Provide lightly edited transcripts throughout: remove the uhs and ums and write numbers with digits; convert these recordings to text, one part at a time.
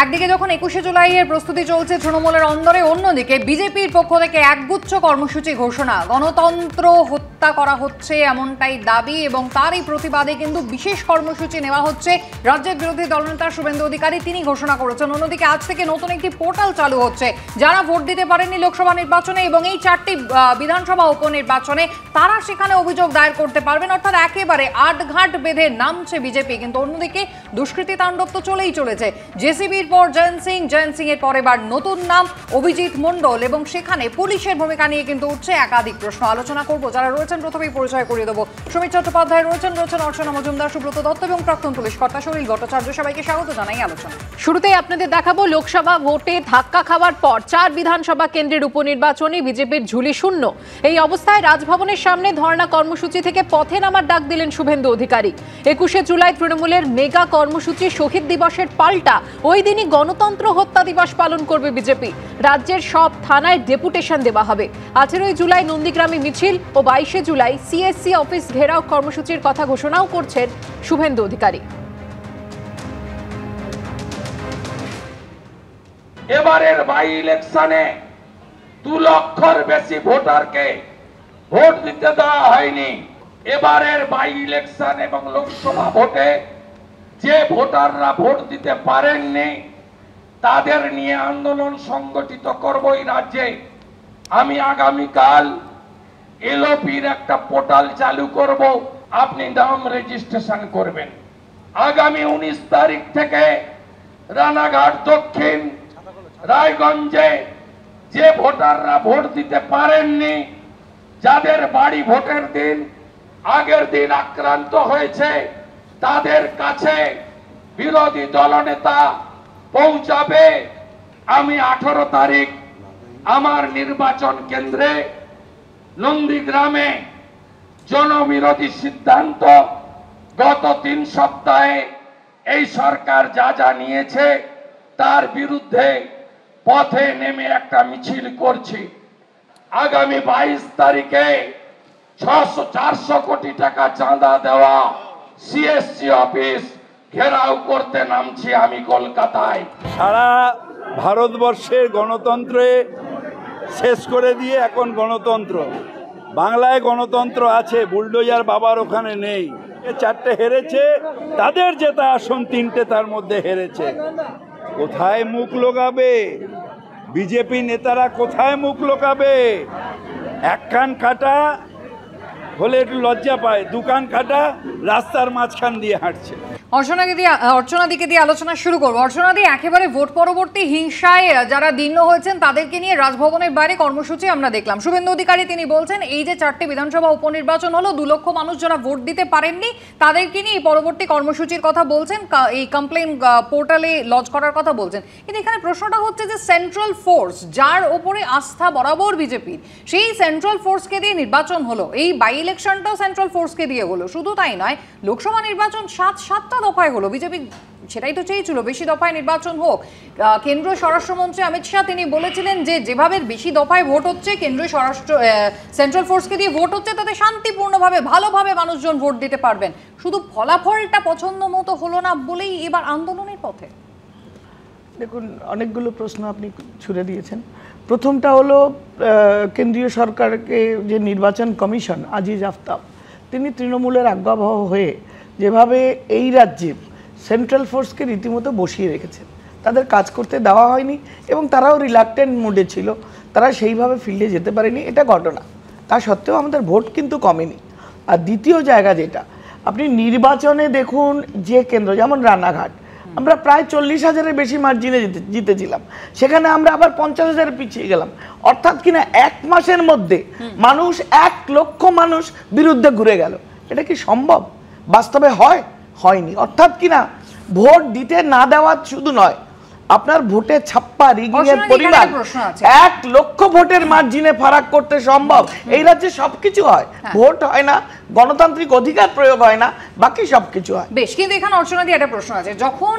একদিকে যখন ২১শে জুলাইয়ের প্রস্তুতি চলছে তৃণমূলের অন্দরে, অন্যদিকে বিজেপির পক্ষ থেকে একগুচ্ছ কর্মসূচি ঘোষণা। গণতন্ত্র হত্যা করা হচ্ছে এমনটাই দাবি এবং তারই প্রতিবাদে কিন্তু বিশেষ কর্মসূচি নেওয়া হচ্ছে। রাজ্যের বিরোধী দলনেতা শুভেন্দু অধিকারী তিনি ঘোষণা করেছেন। অন্যদিকে আজ থেকে নতুন একটি পোর্টাল চালু হচ্ছে। যারা ভোট দিতে পারেননি লোকসভা নির্বাচনে এবং এই ৪টি বিধানসভা উপনির্বাচনে তারা সেখানে অভিযোগ দায়ের করতে পারবেন। অর্থাৎ একেবারে আটঘাট বেঁধে নামছে বিজেপি। কিন্তু অন্যদিকে দুষ্কৃতী তাণ্ডব তো চলেই চলেছে। জেসিবির পর জয়ন্ত সিং এর পর এবার নতুন নাম অভিজিৎ মণ্ডল এবং সেখানে পুলিশের ভূমিকা নিয়ে কিন্তু উঠছে একাধিক প্রশ্ন। আলোচনা করব যারা রয়েছেন, প্রথমেই পরিচয় করিয়ে দেবো। সুমিত চট্টোপাধ্যায় রয়েছেন অর্চনা মজুমদার, সুব্রত দত্ত এবং প্রাক্তন পুলিশ কর্তা সলিল ভট্টাচার্য। সবাইকে স্বাগত জানাই আলোচনা। শুরুতেই আপনাদের দেখাবো লোকসভা ভোটে ধাক্কা খাওয়ার পর ৪ বিধানসভা কেন্দ্রের উপনির্বাচনে বিজেপির ঝুলি শূন্য। এই অবস্থায় রাজভবনের সামনে ধর্ণা কর্মসূচি থেকে পথে নামার ডাক দিলেন শুভেন্দু অধিকারী। ২১শে জুলাই তৃণমূলের মেগা কর্মসূচি শহীদ দিবসের পাল্টা ওই দিনই গণতন্ত্র হত্যা দিবস পালন করবে বিজেপি। রাজ্যের সব থানায় ডেপুটেশন দেওয়া হবে। ১৮ই জুলাই নন্দীগ্রামে মিছিল ও ২২শে জুলাই সিএসসি অফিস ঘেরাও কর্মসূচির কথা ঘোষণাও করছেন শুভেন্দু অধিকারী। এবারের বাই ইলেকশনে ২ লক্ষের বেশি ভোটারকে ভোট দিতে দেওয়া হয়নি। এবারের বাই ইলেকশন এবং লোকসভা ভোটে যে ভোটাররা ভোট দিতে পারেননি তাদের নিয়ে আন্দোলন সংগঠিত করব এই রাজ্যে। আমি আগামীকাল এলওপির একটা পোর্টাল চালু করব, আপনি নাম রেজিস্ট্রেশন করবেন। আগামী 19 তারিখ থেকে রানাঘাট দক্ষিণ রায়গঞ্জে যে ভোটাররা ভোট দিতে পারেননি, যাদের বাড়ি ভোটের দিন আগের দিন আক্রান্ত হয়েছে, তাদের কাছে বিরোধী দলনেতা পৌঁছাবে। আমি 18 তারিখ আমার নির্বাচন কেন্দ্রে নন্দীগ্রামে জনবিরোধী সিদ্ধান্ত গত ৩ সপ্তাহে এই সরকার যা যা নিয়েছে তার বিরুদ্ধে পথে নেমে একটা মিছিল করছি। আগামী 22 তারিখে 400 কোটি টাকা চাঁদা দেওয়া সিএসসি অফিস ঘেরাও করতে নামছি আমি কলকাতায়। সারা ভারতবর্ষের গণতন্ত্রে শেষ করে দিয়ে এখন গণতন্ত্র, বাংলায় গণতন্ত্র আছে, বুলডোজার বাবার ওখানে নেই। 4টে হেরেছে, তাদের জেতা আসন 3টে তার মধ্যে হেরেছে। কোথায় মুখ লোকাবে বিজেপি নেতারা, কোথায় মুখ লোকাবে? এক কান কাটা হলে একটু লজ্জা পায়, 2 কান কাটা রাস্তার মাঝখান দিয়ে হাঁটছে। অর্চনাদিকে দিয়ে আলোচনা শুরু করবো। অর্চনাদি, একেবারে ভোট পরবর্তী হিংসায় যারা দীর্ণ হয়েছেন তাদেরকে নিয়ে রাজভবনের বাইরে কর্মসূচি আমরা দেখলাম। শুভেন্দু অধিকারী তিনি বলছেন এই যে 4টি বিধানসভা উপনির্বাচন হলো, 2 লক্ষ মানুষ যারা ভোট দিতে পারেননি তাদেরকে নিয়ে পরবর্তী কর্মসূচির কথা বলছেন, এই কমপ্লেন পোর্টালে লঞ্চ করার কথা বলছেন। কিন্তু এখানে প্রশ্নটা হচ্ছে যে সেন্ট্রাল ফোর্স যার ওপরে আস্থা বরাবর বিজেপির, সেই সেন্ট্রাল ফোর্সকে দিয়ে নির্বাচন হলো, এই বাই ইলেকশনটাও সেন্ট্রাল ফোর্সকে দিয়ে হলো। শুধু তাই নয়, লোকসভা নির্বাচন 7টা দফায় হলো। বিজেপি সেটাই তো চেয়েছিল, বেশি দফায় নির্বাচন হোক। কেন্দ্রীয় স্বরাষ্ট্রমন্ত্রী অমিত শাহ তিনি বলেছিলেন যে যেভাবে বেশি দফায় ভোট হচ্ছে, কেন্দ্রীয় সেন্ট্রাল ফোর্সকে দিয়ে ভোট হচ্ছে, তাতে শান্তিপূর্ণভাবে ভালোভাবে মানুষজন ভোট দিতে পারবেন। শুধু ফলাফলটা পছন্দ মতো হলো না বলেই এবার আন্দোলনের পথে। দেখুন, অনেকগুলো প্রশ্ন আপনি ছুড়ে দিয়েছেন। প্রথমটা হলো কেন্দ্রীয় সরকারকে যে নির্বাচন কমিশন আজিজ আফতাব, তিনি তৃণমূলের আজ্ঞাবহ হয়ে যেভাবে এই রাজ্যে সেন্ট্রাল ফোর্সকে রীতিমতো বসিয়ে রেখেছেন, তাদের কাজ করতে দেওয়া হয়নি এবং তারাও রিলাক্টেন্ট মুডে ছিল, তারা সেইভাবে ফিল্ডে যেতে পারেনি, এটা ঘটনা। তা সত্ত্বেও আমাদের ভোট কিন্তু কমেনি। আর দ্বিতীয় জায়গা যেটা, আপনি নির্বাচনে দেখুন যে কেন্দ্র যেমন রানাঘাট, আমরা প্রায় 40,000-এর বেশি মার্জিনে জিতেছিলাম, সেখানে আমরা আবার 50,000 পিছিয়ে গেলাম। অর্থাৎ কিনা 1 মাসের মধ্যে মানুষ 1 লক্ষ মানুষ বিরুদ্ধে ঘুরে গেল। এটা কি সম্ভব? বাস্তবে হয়নি। অর্থাৎ কিনা ভোট দিতে না দেওয়া শুধু নয়, আপনার ভোটে ছাপ্পা রিগিং এর পরিমাণ 1 লক্ষ ভোটের মার্জিনে ফারাক করতে সম্ভব। এই রাজ্যে সবকিছু হয়, ভোট হয় না, গণতান্ত্রিক অধিকার প্রয়োগ হয় না, বাকি সবকিছু হয়। বেশ, কিন্তু এখানে অর্চনা দিয়ে একটা প্রশ্ন আছে। যখন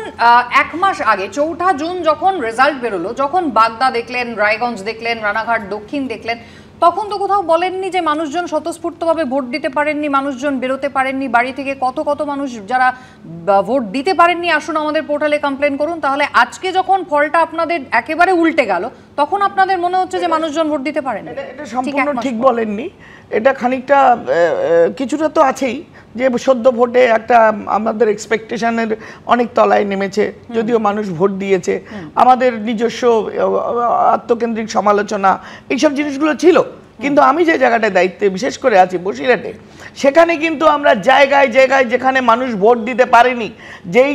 1 মাস আগে 4 জুন যখন রেজাল্ট বেরোলো, যখন বাগদা দেখলেন, রায়গঞ্জ দেখলেন, রানাঘাট দক্ষিণ দেখলেন, তখন তো কোথাও বলেননি যে মানুষজন স্বতঃস্ফূর্তভাবে ভোট দিতে পারেননি, মানুষজন বেরোতে পারেননি বাড়ি থেকে, কত কত মানুষ যারা ভোট দিতে পারেননি আসুন আমাদের পোর্টালে কমপ্লেন করুন। তাহলে আজকে যখন ফলটা আপনাদের একেবারে উল্টে গেল তখন আপনাদের মনে হচ্ছে যে মানুষজন ভোট দিতে পারেন? এটা সম্পূর্ণ ঠিক বলেননি, এটা খানিকটা কিছুটা তো আছেই, যে সদ্য ভোটে একটা আমাদের এক্সপেকটেশনের অনেক তলায় নেমেছে, যদিও মানুষ ভোট দিয়েছে, আমাদের নিজস্ব আত্মকেন্দ্রিক সমালোচনা এইসব জিনিসগুলো ছিল। কিন্তু আমি যে জায়গাটায় দায়িত্বে বিশেষ করে আছি বসিরহাটে, সেখানে কিন্তু আমরা জায়গায় জায়গায় যেখানে মানুষ ভোট দিতে পারেনি,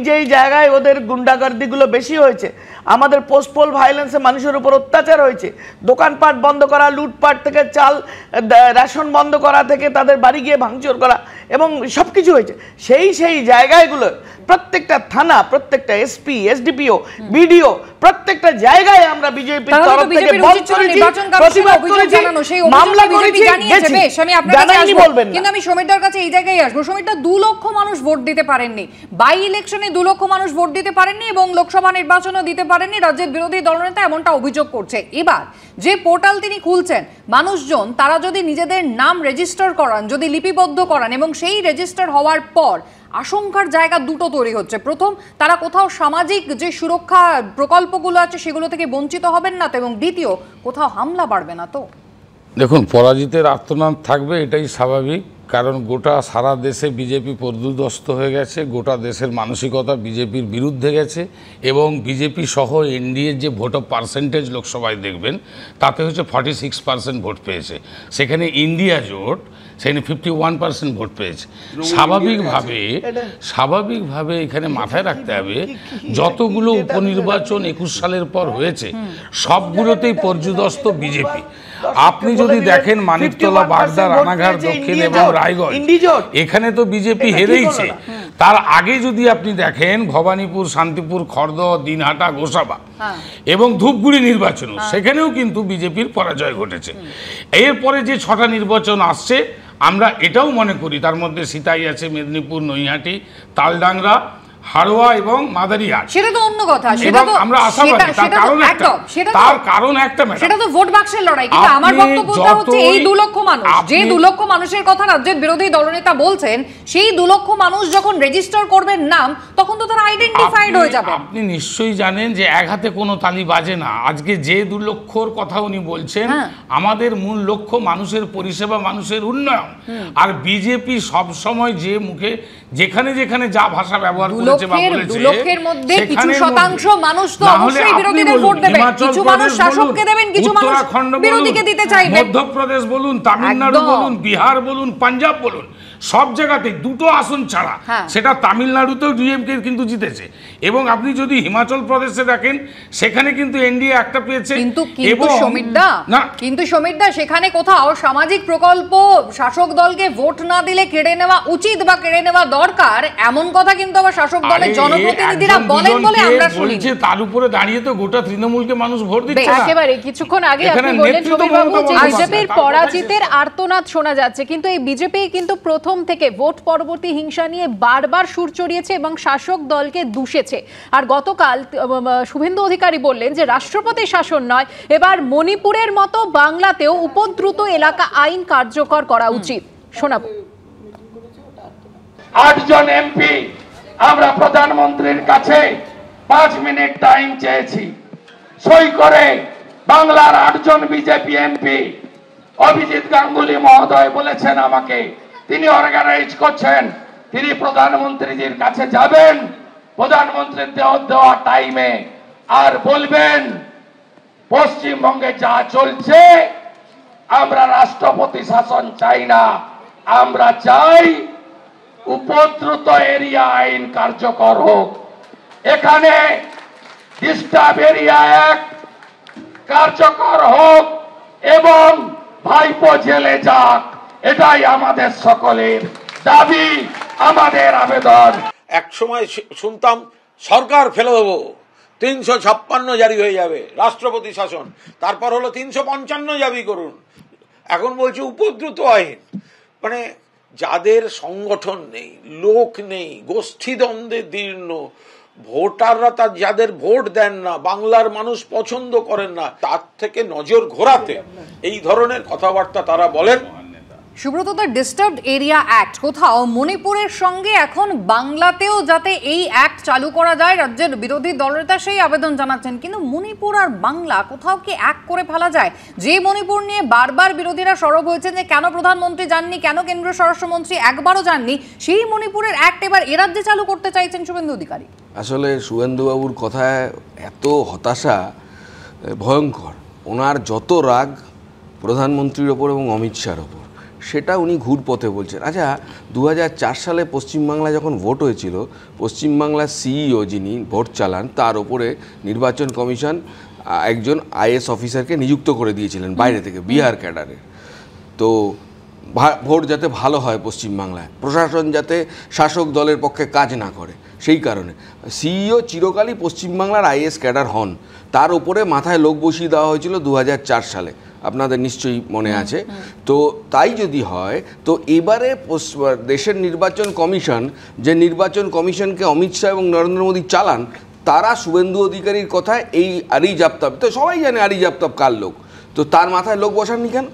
যেই জায়গায় ওদের গুন্ডাগর্দিগুলো বেশি হয়েছে, আমাদের পোস্টপোল ভায়োলেন্সে মানুষের উপর অত্যাচার হয়েছে, দোকানপাট বন্ধ করা, লুটপাট থেকে চাল রেশন বন্ধ করা থেকে তাদের বাড়ি গিয়ে ভাঙচুর করা এবং সব কিছু হয়েছে, সেই জায়গাগুলো প্রত্যেকটা থানা, প্রত্যেকটা এসপি, এসডিপিও, বিডিও, প্রত্যেকটা জায়গায় আমরা বিজেপির তরফ থেকে বন্ধ করেছি, প্রতিবাদ করেছি, মামলা করেছি, কিন্তু আমি সমীরদার কাছে এই জায়গায় আসবো। সমীরদা, 2 লক্ষ মানুষ ভোট দিতে পারেননি, বাই ইলেকশনে 2 লক্ষ মানুষ ভোট দিতে পারেননি এবং লোকসভা নির্বাচনও দিতে পারেননি, রাজ্যের বিরোধী দলনেতা এমনটা অভিযোগ করছে। এবার যে পোর্টাল তিনি খুলছেন, মানুষজন তারা যদি নিজেদের নাম রেজিস্টার করান, যদি লিপিবদ্ধ করান এবং সেই রেজিস্টার হওয়ার পর আশঙ্কার জায়গা দুটো তৈরি হচ্ছে। প্রথম, তারা কোথাও সামাজিক যে সুরক্ষা প্রকল্পগুলো আছে সেগুলো থেকে বঞ্চিত হবেন না তো, এবং দ্বিতীয়, কোথাও হামলা বাড়বে না তো? দেখুন, পরাজিতের আর্তনাদ থাকবে, এটাই স্বাভাবিক, কারণ গোটা সারা দেশে বিজেপি পর্যুদস্ত হয়ে গেছে, গোটা দেশের মানসিকতা বিজেপির বিরুদ্ধে গেছে এবং বিজেপি সহ এনডিএর যে ভোট অফ পার্সেন্টেজ লোকসভায় দেখবেন তাতে হচ্ছে 46% ভোট পেয়েছে, সেখানে ইন্ডিয়া জোট সেখানে 51% ভোট পেয়েছে। স্বাভাবিকভাবে এখানে মাথায় রাখতে হবে যতগুলো উপনির্বাচন 21 সালের পর হয়েছে সবগুলোতেই পর্যুদস্ত বিজেপি। আপনি যদি দেখেন মানিকতলা, বাগদা, রানাঘাট দক্ষিণ এবং রায়গঞ্জ, এখানে তো বিজেপি হেরেইছে। তার আগে যদি আপনি দেখেন ভবানীপুর, শান্তিপুর, খড়দহ, দিনহাটা, গোসাবা এবং ধূপগুড়ি নির্বাচন, সেখানেও কিন্তু বিজেপির পরাজয় ঘটেছে। এরপরে যে 6টা নির্বাচন আসছে আমরা এটাও মনে করি তার মধ্যে সিতাই আছে, মেদিনীপুর, নৈহাটি, তালডাংরা, হাড়োয়া এবং মাদারিহাট, সেটা তো অন্য কথা, সেটা তো আমরা আশাবাদী। তার কারণ একটা সেটা তো ভোট বাক্সের লড়াই। কিন্তু আমার বক্তব্যটা হচ্ছে এই 2 লক্ষ মানুষ, যে 2 লক্ষ মানুষের কথা রাজ্যের বিরোধী দলনেতা বলছেন, সেই 2 লক্ষ মানুষ যখন রেজিস্টার করবেন নাম, তখন তো তারা আইডেন্টিফাইড হয়ে যাবে। আপনি নিশ্চয়ই জানেন যে এক হাতে কোনো তালি বাজে না। আজকে যে 2 লক্ষর কথা উনি বলছেন, আমাদের মূল লক্ষ্য মানুষের পরিষেবা, মানুষের উন্নয়ন। আর বিজেপি সব সময় যে মুখে যেখানে যেখানে যা ভাষা ব্যবহার করেছে বা বলেছে, 2 লক্ষের মধ্যে কিছু শতাংশ মানুষ তো অবশ্যই বিরোধীদের ভোট দেবেন, কিছু মানুষ শাসককে দেবেন, কিছু মানুষ বিরোধীকে দিতে চাইবেন। মধ্যপ্রদেশ বলুন, তামিলনাড়ু বলুন, বিহার বলুন, পাঞ্জাব বলুন, সব জায়গাতে 2টো আসন ছাড়া, সেটা তামিলনাড়ুতেও ডিএমকে কিন্তু জিতেছে। এবং আপনি যদি হিমাচল প্রদেশে দেখেন, সেখানে কিন্তু এনডিএ একটা পেয়েছে। কিন্তু সমীরদা, সেখানে কোথাও সামাজিক প্রকল্প শাসক দলকে ভোট না দিলে কেড়ে নেওয়া উচিত বা কেড়ে নেওয়া দরকার, এমন কথা কিন্তু আবার শাসক দলের জনপ্রতিনিধিরা বলেন বলে আমরা শুনি। তার উপরে দাঁড়িয়ে তো গোটা তৃণমূলকে মানুষ ভোট দিচ্ছে না। একেবারে কিছুক্ষণ আগে আপনি বললেন সমীরবাবু যে বিজেপির পরাজিতের আর্তনাদ শোনা যাচ্ছে, কিন্তু এই বিজেপি কিন্তু প্রথম থেকে ভোট পরবর্তী হিংসা নিয়ে বারবার সুর চড়িয়েছে এবং শাসক দলকে দূষেছে। আর গতকাল শুভেন্দু অধিকারী বললেন যে রাষ্ট্রপতি শাসন নয়, এবার মণিপুরের মতো বাংলাতেও উপদ্রুত এলাকা আইন কার্যকর করা উচিত। শোনাবো। 8 জন এমপি আমরা প্রধানমন্ত্রীর কাছে 5 মিনিট টাইম চেয়েছি, সই করে বাংলার 8 জন বিজেপি এমপি, অভিজিৎ গাঙ্গুলি মহোদয় বলেছেন আমাকে, তিনি অর্গানাইজ করছেন, তিনি প্রধানমন্ত্রীজির কাছে যাবেন প্রধানমন্ত্রীর দেওয়া টাইমে, আর বলবেন পশ্চিমবঙ্গে যা চলছে আমরা রাষ্ট্রপতি শাসন চাই না, আমরা চাই উপদ্রুত এরিয়া আইন কার্যকর হোক, এখানে ডিস্টার্ব এরিয়া অ্যাক্ট কার্যকর হোক এবং ভাইপো জেলে যাক, এটাই আমাদের সকলের দাবি, আমাদের আবেদন। এক সময় শুনতাম সরকার ফেলে দেবো, 356 জারি হয়ে যাবে রাষ্ট্রপতি শাসন, তারপর হলো 355 জারি করুন, এখন বলছে উপদ্রুত আইন। মানে যাদের সংগঠন নেই, লোক নেই, গোষ্ঠীদ্বন্দ্বে দীর্ণ, ভোটাররা তার যাদের ভোট দেন না, বাংলার মানুষ পছন্দ করেন না, তার থেকে নজর ঘোরাতে এই ধরনের কথাবার্তা তারা বলেন। Subrata, the disturbed area act কোথাও মণিপুরের সঙ্গে এখন বাংলাতেও যাতে এই অ্যাক্ট চালু করা যায়, রাজ্যের বিরোধী দলনেতা সেই আবেদন জানাচ্ছেন, কিন্তু মণিপুর আর বাংলা কোথাও কি এক করে ফেলা যায়? যে মণিপুর নিয়ে বারবার বিরোধীরা সরব হয়েছে যে কেন প্রধানমন্ত্রী যাননি, কেন কেন্দ্রীয় স্বরাষ্ট্রমন্ত্রী একবারও যাননি, সেই মণিপুরের অ্যাক্ট এবার এ রাজ্যে চালু করতে চাইছেন শুভেন্দু অধিকারী। আসলে শুভেন্দুবাবুর কথায় এত হতাশা ভয়ঙ্কর। ওনার যত রাগ প্রধানমন্ত্রীর ওপর এবং অমিত শাহর ওপর, সেটা উনি ঘুরপথে বলছেন। আচ্ছা, 2004 সালে পশ্চিমবাংলায় যখন ভোট হয়েছিল, পশ্চিমবাংলার সিইও যিনি ভোট চালান, তার ওপরে নির্বাচন কমিশন একজন আইএস অফিসারকে নিযুক্ত করে দিয়েছিলেন বাইরে থেকে, বিহার ক্যাডারের। তো ভোট যাতে ভালো হয় পশ্চিমবাংলায়, প্রশাসন যাতে শাসক দলের পক্ষে কাজ না করে, সেই কারণে সিইও চিরকালই পশ্চিমবাংলার আইএস ক্যাডার হন। তার উপরে মাথায় লোক বসিয়ে দেওয়া হয়েছিল 2004 সালে, আপনাদের নিশ্চয়ই মনে আছে। তো তাই যদি হয়, তো এবারে দেশের নির্বাচন কমিশন, যে নির্বাচন কমিশনকে অমিত শাহ এবং নরেন্দ্র মোদী চালান, তারা শুভেন্দু অধিকারীর কথায় এই আরিজ আফতাব, তো সবাই জানে আরিজ আফতাব কার লোক, তো তার মাথায় লোক বসাননি কেন?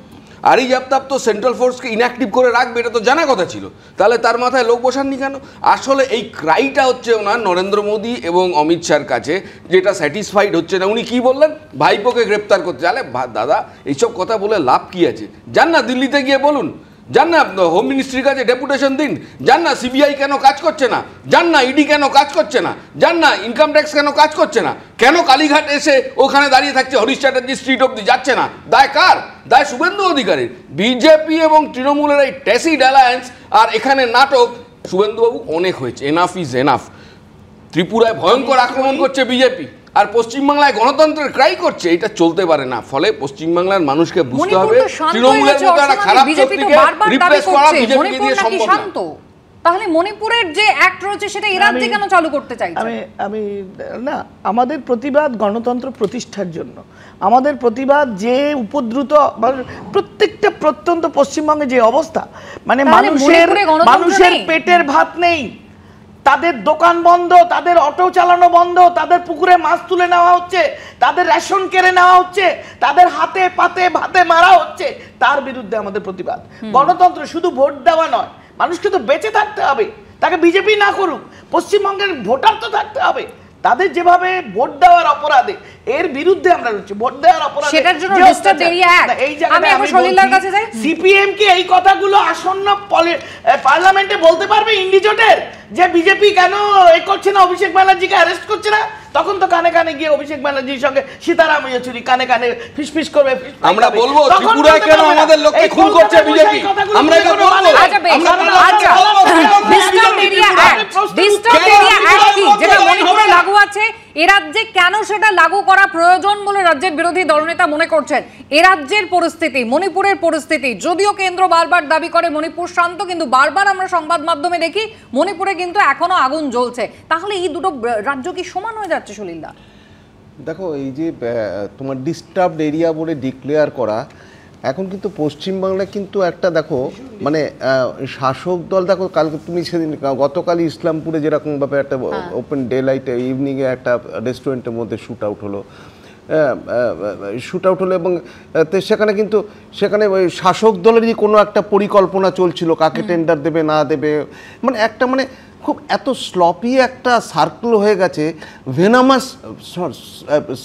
আরিজ আফতাব তো সেন্ট্রাল ফোর্সকে ইনঅ্যাক্টিভ করে রাখবে, এটা তো জানা কথা ছিল, তাহলে তার মাথায় লোক বসাননি কেন? আসলে এই ক্রাইটা হচ্ছে ওনার নরেন্দ্র মোদী এবং অমিত শাহর কাছে, যেটা স্যাটিসফাইড হচ্ছে না। উনি কি বললেন? ভাইপোকে গ্রেপ্তার করতে। আরে দাদা, এইসব কথা বলে লাভ কি আছে? যান না দিল্লিতে গিয়ে বলুন, যান না হোম মিনিস্ট্রির কাছে ডেপুটেশন দিন, যান না সিবিআই কেন কাজ করছে না, যান না ইডি কেন কাজ করছে না, যান না ইনকাম ট্যাক্স কেন কাজ করছে না, কেন কালীঘাট এসে ওখানে দাঁড়িয়ে থাকছে, হরিশ চ্যাটার্জি স্ট্রিট অব্দি যাচ্ছে না? দায় কার? দায় শুভেন্দু অধিকারীর। বিজেপি এবং তৃণমূলের এই ট্যাসিড অ্যালায়েন্স আর এখানে নাটক, শুভেন্দুবাবু অনেক হয়েছে, এনাফ ইজ এনাফ। ত্রিপুরায় ভয়ঙ্কর আক্রমণ করছে বিজেপি, আর পশ্চিমবাংলায় গণতন্ত্রের ক্রাই করছে, এটা চলতে পারে না। ফলে পশ্চিমবাংলার মানুষকে বুঝতে হবে তৃণমূলের মতো একটা খারাপ শক্তিকে রিপ্লেস করা বিজেপিকে দিয়ে সম্ভব না। তাহলে মণিপুরের যে অ্যাক্ট রয়েছে সেটা এই রাজ্যে কেন চালু করতে চাইছে? আমি না, আমাদের প্রতিবাদ গণতন্ত্র প্রতিষ্ঠার জন্য, আমাদের প্রতিবাদ যে উপদ্রুত প্রত্যেকটা প্রত্যন্ত পশ্চিমবঙ্গে যে অবস্থা, মানে মানুষের পেটের ভাত নেই, তাদের দোকান বন্ধ, তাদের অটো চালানো বন্ধ, তাদের পুকুরে মাছ তুলে নেওয়া হচ্ছে, তাদের রেশন কেড়ে নেওয়া হচ্ছে, তাদের হাতে পাতে ভাতে মারা হচ্ছে, তার বিরুদ্ধে আমাদের প্রতিবাদ। গণতন্ত্র শুধু ভোট দেওয়া নয়, মানুষকে তো বেঁচে থাকতে হবে, তাকে বিজেপি না করুক, পশ্চিমবঙ্গের ভোটার তো থাকতে হবে। তাদের যেভাবে ভোট দেওয়ার অপরাধে, এর বিরুদ্ধে আমরা রয়েছি। ভোট দেওয়ার অপরাধে সেটার জন্য ডিস্টার্ব এরিয়া অ্যাক্ট। আমি আমার সলিলার কাছে যাই, সিপিএম কি এই কথাগুলো আসন্ন পার্লামেন্টে বলতে পারবে ইন্ডিজোটের, যে বিজেপি কেন এই করছে না, অভিষেক ব্যানার্জিকে অ্যারেস্ট করছে না? তখন তো কানে কানে গিয়ে অভিষেক ব্যানার্জির সঙ্গে সীতারাম ইয়েচুরি কানে কানে ফিসফিস করবে। আমরা বলবো ত্রিপুরায় কেন আমাদের লোককে খুন করছে বিজেপি, আমরা এটা বলবো। আচ্ছা, disturb area act, disturb area act কি যেটা মণিপুরে লাগু আছে, এ রাজ্যে কেন সেটা লাগু করা প্রয়োজন বলে রাজ্যের বিরোধী দলনেতা মনে করছেন? এ রাজ্যের পরিস্থিতি, মণিপুরের পরিস্থিতি, যদিও কেন্দ্র বারবার দাবি করে মণিপুর শান্ত, কিন্তু বারবার আমরা সংবাদ মাধ্যমে দেখি মণিপুরে কিন্তু এখনো আগুন জ্বলছে। তাহলে এই দুটো রাজ্য কি সমান হয়ে যাচ্ছে সলিলদা? দেখো, এই যে তোমার ডিস্টার্বড এরিয়া বলে ডিক্লেয়ার করা, এখন কিন্তু পশ্চিমবাংলায় কিন্তু একটা দেখো, মানে শাসক দল, দেখো কালকে তুমি সেদিন গতকালই ইসলামপুরে যেরকমভাবে একটা ওপেন ডে লাইটে ইভিনিংয়ে একটা রেস্টুরেন্টের মধ্যে শ্যুট আউট হলো এবং সেখানে কিন্তু সেখানে ওই শাসক দলেরই কোনো একটা পরিকল্পনা চলছিল, কাকে টেন্ডার দেবে না দেবে, মানে একটা মানে খুব এত স্লপি একটা সার্কেল হয়ে গেছে, ভেনামাস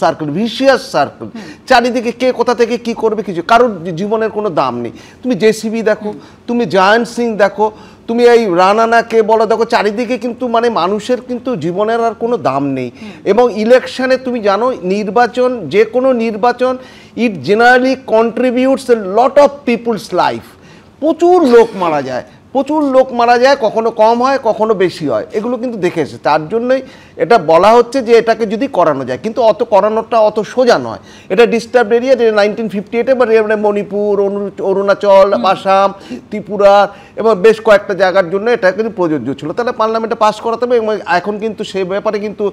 সার্কেল, ভিশিয়াস সার্কেল। চারিদিকে কে কোথা থেকে কি করবে, কিছু কারোর জীবনের কোনো দাম নেই। তুমি জেসিবি দেখো, তুমি জায়ান্ট সিং দেখো, তুমি এই রানানা কে বলো দেখো, চারিদিকে কিন্তু মানে মানুষের কিন্তু জীবনের আর কোনো দাম নেই। এবং ইলেকশনে তুমি জানো, নির্বাচন, যে কোনো নির্বাচন, it generally contributes a lot of people's life. প্রচুর লোক মারা যায়, প্রচুর লোক মারা যায়, কখনো কম হয় কখনো বেশি হয়, এগুলো কিন্তু দেখেছে। তার জন্যই এটা বলা হচ্ছে যে এটাকে যদি করানো যায়, কিন্তু অত করানোটা অত সোজা নয়। এটা ডিস্টার্ব এরিয়া, যে 1958-এ বা মণিপুর, অরুণাচল, আসাম, ত্রিপুরা এবং বেশ কয়েকটা জায়গার জন্য এটা কিন্তু প্রযোজ্য ছিল। তাহলে পার্লামেন্টে পাস করাতে হবে। এবং এখন কিন্তু সে ব্যাপারে কিন্তু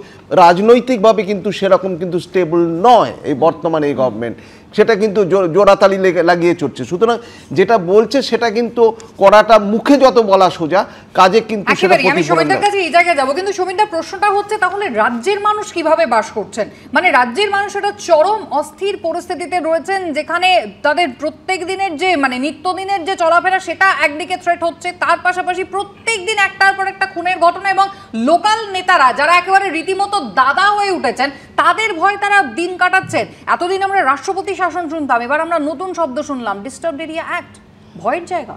রাজনৈতিকভাবে কিন্তু সেরকম কিন্তু স্টেবল নয় এই বর্তমানে এই গভর্নমেন্ট। সেটা কিন্তু জোড়াতালি লাগিয়ে চড়ছে। সুতরাং যেটা বলছে সেটা কিন্তু করাটা মুখে যত বলা সোজা, কাজে কিন্তু সেটা আমি প্রতিফলন সমিতার কাছে এই জায়গায় যাবো, কিন্তু সমিতার প্রশ্নটা হচ্ছে তাহলে রাজ্যের মানুষ কিভাবে বাস করছেন? মানে রাজ্যের মানুষ একটা চরম অস্থির পরিস্থিতিতে রয়েছেন, যেখানে তাদের প্রত্যেক দিনের যে মানে নিত্যদিনের যে চলাফেরা সেটা একদিকে থ্রেট হচ্ছে, তার পাশাপাশি প্রত্যেক দিন একটার পর একটা খুনের ঘটনা, এবং লোকাল নেতারা যারা একেবারে রীতিমতো দাদা হয়ে উঠেছেন তাদের ভয় তারা দিন কাটাচ্ছেন। এতদিন আমরা রাষ্ট্রপতি শাসন শুনতাম, এবার আমরা নতুন শব্দ শুনলাম ডিস্টার্বড এরিয়া অ্যাক্ট। ভয়ের জায়গা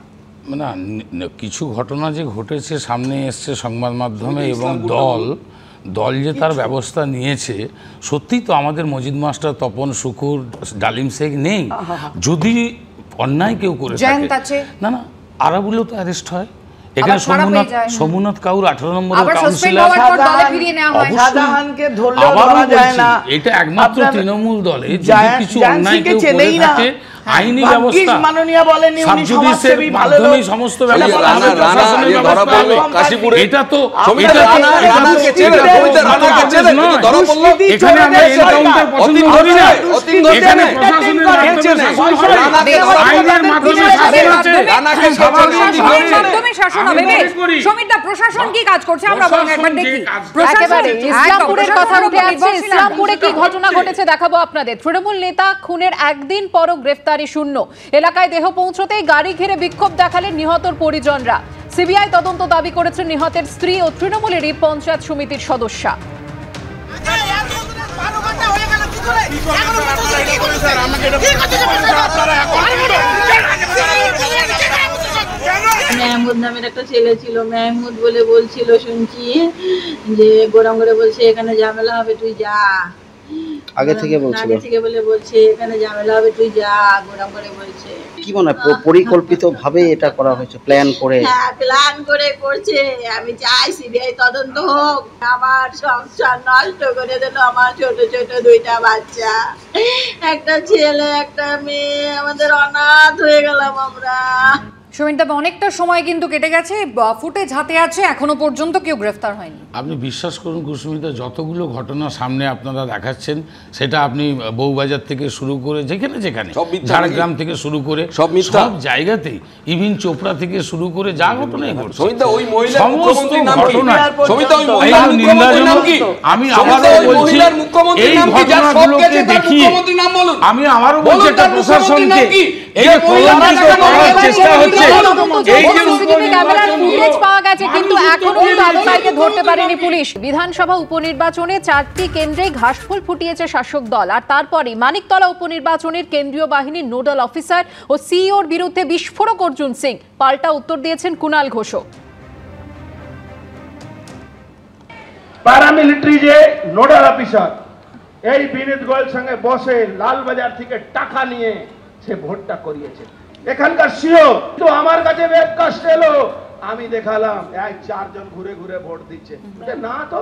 না, কিছু ঘটনা যে ঘটেছে সামনে এসছে সংবাদ মাধ্যমে, এবং দল যে তার ব্যবস্থা নিয়েছে, সত্যি তো আমাদের মজিদ মাস্টার, তপন, শুকুর, ডালিম শেখ নেই। যদি অন্যায় কেউ করে থাকে, না আরাবুলও তো অ্যারেস্ট হয়। এখানে সোমনাথ কাউর 18 নম্বরের কাউন্সিলর, এটা একমাত্র তৃণমূল দলে যদি কিছু অন্যায় কেউ করে থাকে, আইনি ব্যবস্থা মাননীয় বলেনি উনি সমাজসেবী মাধ্যমে সমস্ত ব্যবস্থা এটা তো এখানে আমরা এনকাউন্টার পছন্দ করি না, এখানে প্রশাসনের আইনের মাধ্যমে শাসন হবে। সমিতা, প্রশাসন কি কাজ করছে আমরা একবার দেখি। ইসলামপুরের কথা উঠে আসছে, ইসলামপুরে কি ঘটনা ঘটেছে দেখাবো আপনাদের। তৃণমূল নেতা খুনের একদিন পরও গ্রেফতারি শূন্য। এলাকায় দেহ পৌঁছতেই গাড়ি ঘিরে বিক্ষোভ দেখালেন নিহতর পরিজনরা। সিবিআই তদন্ত দাবি করেছেন নিহতের স্ত্রী ও তৃণমূলেরই পঞ্চায়েত সমিতির সদস্যা। মেহমুদ নামের একটা ছেলে ছিল, মেহমুদ বলে বলছিল, শুনছি যে গোরাম করে বলছে এখানে ঝামেলা হবে তুই যা, আগে থেকে বলে বলছে এখানে ঝামেলা হবে তুই যা, গোরাম করে বলছে। কি মনে হয় পরিকল্পিত ভাবে এটা করা হয়েছে, প্ল্যান করে? হ্যাঁ, প্ল্যান করে করছে। আমি চাই সিবিআই তদন্ত হোক। আমার সংসার নষ্ট করে দিল, আমার ছোট ছোট দুইটা বাচ্চা, একটা ছেলে একটা মেয়ে, আমাদের অনাথ হয়ে গেলাম আমরা। সুমিতা, অনেকটা সময় কিন্তু কেটে গেছে, ফুটেজ হাতে আছে, এখনো পর্যন্ত কেউ গ্রেফতার হয়নি। আপনি বিশ্বাস করুন কুসুমিতা, যতগুলো ঘটনা সামনে আপনারা দেখাচ্ছেন, সেটা আপনি বউবাজার থেকে শুরু করে যেখানে ঝাড়গ্রাম থেকে শুরু করে সব জায়গাতেই, ইভিন চোপড়া থেকে শুরু করে যা ঘটনাই ঘটছে, সমস্ত ঘটনা আমি আবারও বলছি, এই ঘটনাগুলোকে দেখিয়ে আমি আবারও বলছি একটা প্রশাসনকে এই প্রলম্বিত করার চেষ্টা হচ্ছে। বিধানসভা উপনির্বাচনে 4টি কেন্দ্রে ঘাসফুল ফুটিয়েছে শাসক দল, আর তারপরে মানিকতলা উপনির্বাচনের কেন্দ্রীয় বাহিনীর নোডাল অফিসার ও সিইওর বিরুদ্ধে বিস্ফোরক অর্জুন সিং। পাল্টা উত্তর দিয়েছেন কুণাল ঘোষ। প্যারামিলিটারি যে নোডাল অফিসার এই বিনীত গোয়েল সঙ্গে বসে লালবাজার থেকে টাকা নিয়ে সে ভোটটা করিয়েছে। এখানকার সিও তো আমার কাছে ওয়েবকাস্ট এলো, আমি দেখালাম 4 জন ঘুরে ঘুরে ভোট দিচ্ছে। না তো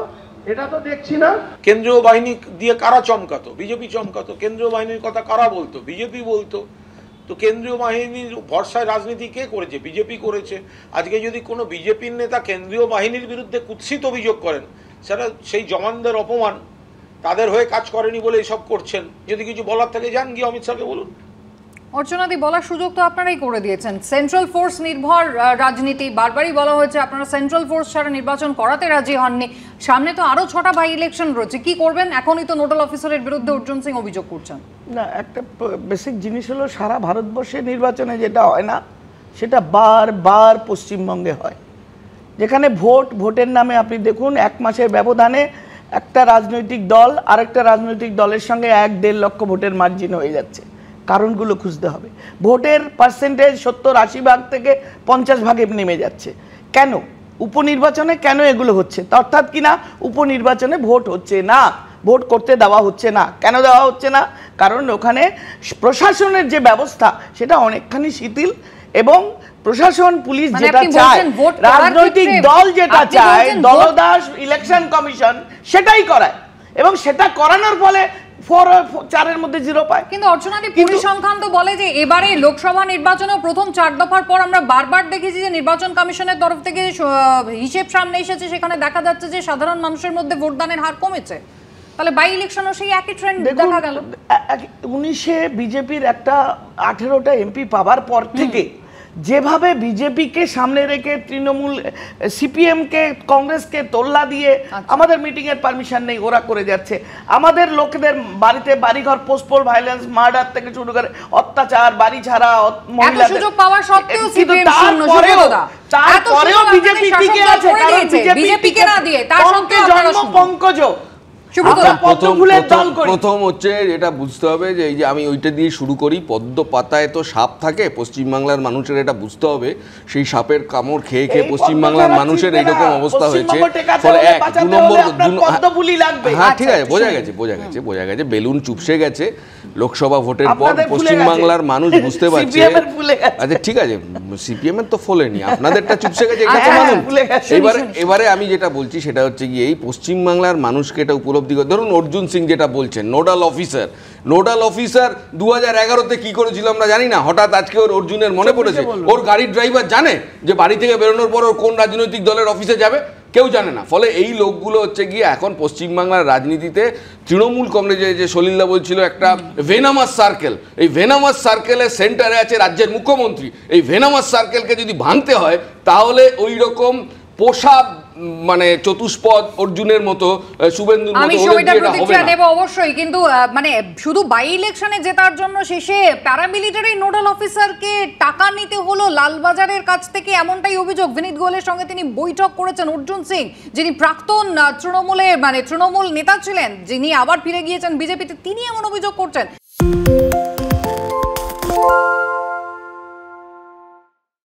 এটা তো দেখছি না। কেন্দ্রীয় বাহিনী দিয়ে কারা চমকাতো? বিজেপি চমকাতো। কেন্দ্রীয় বাহিনীর কথা কারা বলতো? বিজেপি বলতো। তো কেন্দ্রীয় বাহিনীর ভরসায় রাজনীতি কে করেছে? বিজেপি করেছে। আজকে যদি কোনো বিজেপির নেতা কেন্দ্রীয় বাহিনীর বিরুদ্ধে কুৎসিত অভিযোগ করেন, সেটা সেই জওয়ানদের অপমান, তাদের হয়ে কাজ করেনি বলে এসব করছেন। যদি কিছু বলার থাকে যান গিয়ে অমিত শাহকে বলুন। অর্চনাদি, বলার সুযোগ তো আপনারাই করে দিয়েছেন। সেন্ট্রাল ফোর্স নির্ভর রাজনীতি, বারবারই বলা হয়েছে আপনারা সেন্ট্রাল ফোর্স ছাড়া নির্বাচন করাতে রাজি হননি। সামনে তো আরো 6টা বাই ইলেকশন রয়েছে, কি করবেন? এখনই তো নোডাল অফিসারের বিরুদ্ধে অর্জুন সিং অভিযোগ করছেন। না, একটা বেসিক জিনিস হলো সারা ভারতবর্ষের নির্বাচনে যেটা হয় না, সেটা বারবার পশ্চিমবঙ্গে হয়। যেখানে ভোটের নামে আপনি দেখুন 1 মাসের ব্যবধানে একটা রাজনৈতিক দল আরেকটা রাজনৈতিক দলের সঙ্গে 1-1.5 লক্ষ ভোটের মার্জিন হয়ে যাচ্ছে। কারণগুলো খুঁজতে হবে। ভোটের পার্সেন্টেজ 70-80 ভাগ থেকে 50 ভাগে নেমে যাচ্ছে। কেন? উপনির্বাচনে কেন এগুলো হচ্ছে? অর্থাৎ কিনা উপনির্বাচনে ভোট হচ্ছে না, ভোট করতে দেওয়া হচ্ছে না। কেন দেওয়া হচ্ছে না? কারণ ওখানে প্রশাসনের যে ব্যবস্থা সেটা অনেকখানি শিথিল, এবং প্রশাসন পুলিশ যেটা চায়, রাজনৈতিক দল যেটা চায়, দলদাস ইলেকশন কমিশন সেটাই করায়, এবং সেটা করানোর ফলে 4-4-এর মধ্যে 0 পায়। কিন্তু অর্চনাদি, পরিসংখ্যান তো বলে যে এবারে লোকসভা নির্বাচনে প্রথম 4 দফার পর আমরা বারবার দেখেছি যে নির্বাচন কমিশনের তরফ থেকে হিসেব সামনে এসেছে, সেখানে দেখা যাচ্ছে যে সাধারণ মানুষের মধ্যে ভোটদানের হার কমেছে। তাহলে বাই ইলেকশনও সেই একই ট্রেন্ড দেখুন, দেখা গেল। 19-এ বিজেপির একটা 18টা এমপি পাওয়ার পর থেকে যেভাবে বিজেপিকে সামনে রেখে তৃণমূল, সিপিএমকে, কংগ্রেসকে তোল্লা দিয়ে আমাদের মিটিং এর পারমিশন নেই ওরা করে যাচ্ছে, আমাদের লোকেদের বাড়িতে বাড়িঘর পোস্টপোল ভায়োলেন্স, মার্ডার থেকে শুরু করে অত্যাচার, বাড়ি ছাড়া, এত সুযোগ পাওয়ার সত্ত্বেও সিপিএম শূন্য, তারপরেও বিজেপি টিকে আছে, কারণ বিজেপিকে না দিয়ে তার সত্ত্বেও জন্ম পঙ্কজ। প্রথম হচ্ছে এটা বুঝতে হবে যে এই যে আমি ওইটা দিয়ে শুরু করি, পদ্ম পাতায় তো সাপ থাকে, পশ্চিমবাংলার মানুষের এটা বুঝতে হবে, সেই সাপের কামড় খেয়ে খেয়ে পশ্চিমবাংলার মানুষের এইরকম অবস্থা হয়েছে। ফলে এক, 2 নম্বর, হ্যাঁ ঠিক আছে, বোঝা গেছে বেলুন চুপসে গেছে লোকসভা ভোটের পর, পশ্চিমবাংলার মানুষ বুঝতে পারছে। আচ্ছা ঠিক আছে, সিপিএম এর তো ফোলেনি, আপনাদেরটা চুপসে গেছে, এবারে আমি যেটা বলছি সেটা হচ্ছে কি, এই পশ্চিমবাংলার মানুষকে এটা উপলব্ধি, ধরুন অর্জুন সিং যেটা বলছেন নোডাল অফিসার 2011-তে কি করেছিল আমরা জানি না, হঠাৎ আজকে ওর অর্জুনের মনে পড়েছে? ওর গাড়ির ড্রাইভার জানে যে বাড়ি থেকে বেরোনোর পর ওর কোন রাজনৈতিক দলের অফিসে যাবে? কেউ জানে না। ফলে এই লোকগুলো হচ্ছে গিয়ে এখন পশ্চিমবাংলার রাজনীতিতে তৃণমূল কংগ্রেসে, যে সলিলদা বলছিল একটা ভেনামাস সার্কেল, এই ভেনামাস সার্কেলের সেন্টারে আছে রাজ্যের মুখ্যমন্ত্রী। এই ভেনামাস সার্কেলকে যদি ভাঙতে হয় তাহলে ওই রকম পোষা মানে চতুষ্পদ অর্জুনের মতো, শুভেন্দুর মতো, আমি সময়টা প্রতিক্রিয়া নেব অবশ্যই, কিন্তু মানে শুধু বাই ইলেকশনে জেতার জন্য শেষে প্যারামিলিটারি নোডাল অফিসারকে টাকা নিতে হলো লালবাজারের কাছ থেকে, এমনটাই অভিযোগ। বিনীত গোয়েলের সঙ্গে তিনি বৈঠক করেছেন অর্জুন সিং, যিনি প্রাক্তন তৃণমূল নেতা ছিলেন, যিনি আবার ফিরে গিয়েছেন বিজেপিতে, তিনি এমন অভিযোগ করছেন।